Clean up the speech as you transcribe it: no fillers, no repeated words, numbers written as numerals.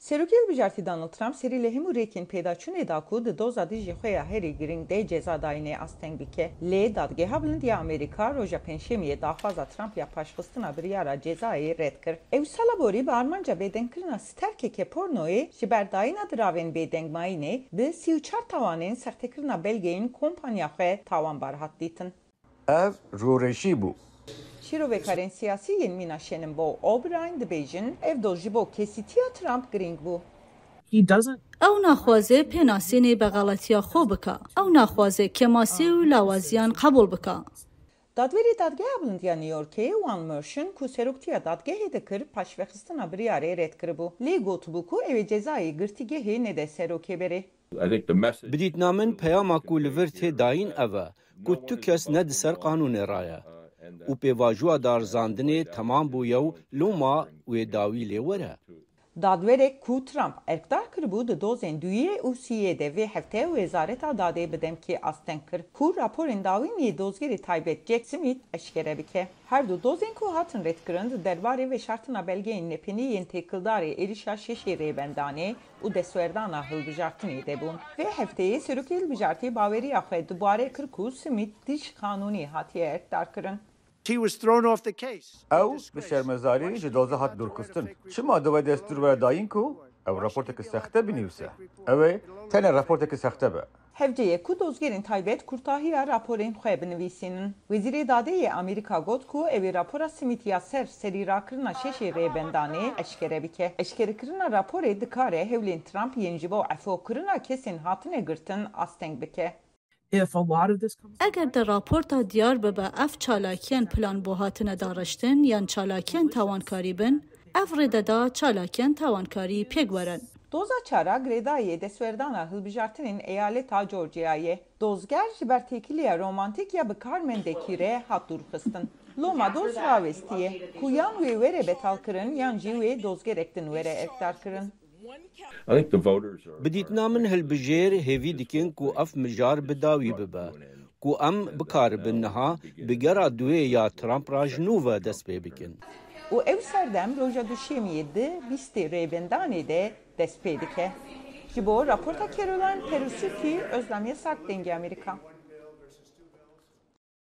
Serokê Hilbijartî Donald Trump serî li hemû rêkên pêdaçûnê da ku di doza dijî xwe ya herî giring dê cezadayînê asteng bike. Lê Dadgeha Bilindiya Amerîka roja pênşemiyê daxwaza Trump ya paşxistina biryara cezayê red kir. Ew sala borî bi armanca bêdengkirina sterkeke pornoyê ji ber dayîna diravên bêdengmayînê bi 34 tawanên sextekirina belgeyên kompanya xwe tawanbar hat dîtin. Ev rûreşî bû. Şîrovekarên siyasî yên mîna şenin bo O'Brien dibêjin ev dol ji bo kesîtiya Trump giring bû. Ew naxwaze pênasînê beqaletiya xwe bike. Ew naxwaze kemasî û lawaziyan qebûl bike. Dadverê Dadgeha Bilindiya New Yorkê Wan Mershon ku seroktiya dadgehê dikir paşvexistina biryarê red kiribû. Lê gotibû ku ew ê cezayê girtîgehê nede serokê berê. Bidîtnamin peyama ku li vir tê dayîn ev e ku tu kes ne di ser qanûnê raye û pêvajoya darzandinê temam bûye û loma wê dawî lê were. Dadverek ku Trump erkdar kiribû di dozên duyê û siyê de vê hefte Wezareta Dadê bi demkî asteng kir ku raporên dawîniyê dozgerê taybet Jack Smith eşkere bike. Her du dozên ku hatin redkirin di derbarê veşartina belgeyên nepenî yên têkildarê êrişa şeşê rêbendanê û destwerdana hilbijartinê de bûn. Vê hefteyê Serokê Hilbijartî baweriya xwe dubarê kir ku Smith dij qanûnî hatiye erkdar kirin. Ew bi şermezarî ji doza hat dûrxistin. Çima divê destûr were dayîn ku ew raportekî sexte binivîse. Ew ê tenê raportekî sexte be. Hevceyê ku dozgerên taybet kurtahiya raporên xwe binivîsînin. Wezîrê Dadeyê Amerîka got ku ew ê rapora Smith ya ser serîrakirina şeşê rêbendanê eşkere bike. Eşkerekirina raporê dikare hewlên Trump yên ji bo efokirina kesên hatine girtin asteng bike. Eger de raporta diyar bibe ev çalakiyan plan bo hatine dareştin yan çalakiyan tawankarî bin, ev rêdeda çalakiyan tawankarî pêk werin. Doza çara Gredayê destwerdana hilbijartinên eyaleta Georgiayê. Dozger ji ber têkiliya romantik ya bi karmendekî re hat dûrxistin. Loma doz rawestiye ku yan wê were betalkirin yan jî wê dozgerek din were erkdarkirin. Bidîtnamin hilbijêr hêvî dikin ku ev mijar bi dawî bibe ku em bikaribin niha bi gera duê ya Trump ra ji nû ve dest pê bikin. û ew serdem roja duşemiyê di bîstê rêbendanê de dest pê dike. Ji bo raporta Caroline Perusuki, Özlem Yasak, Dengê Amerîka.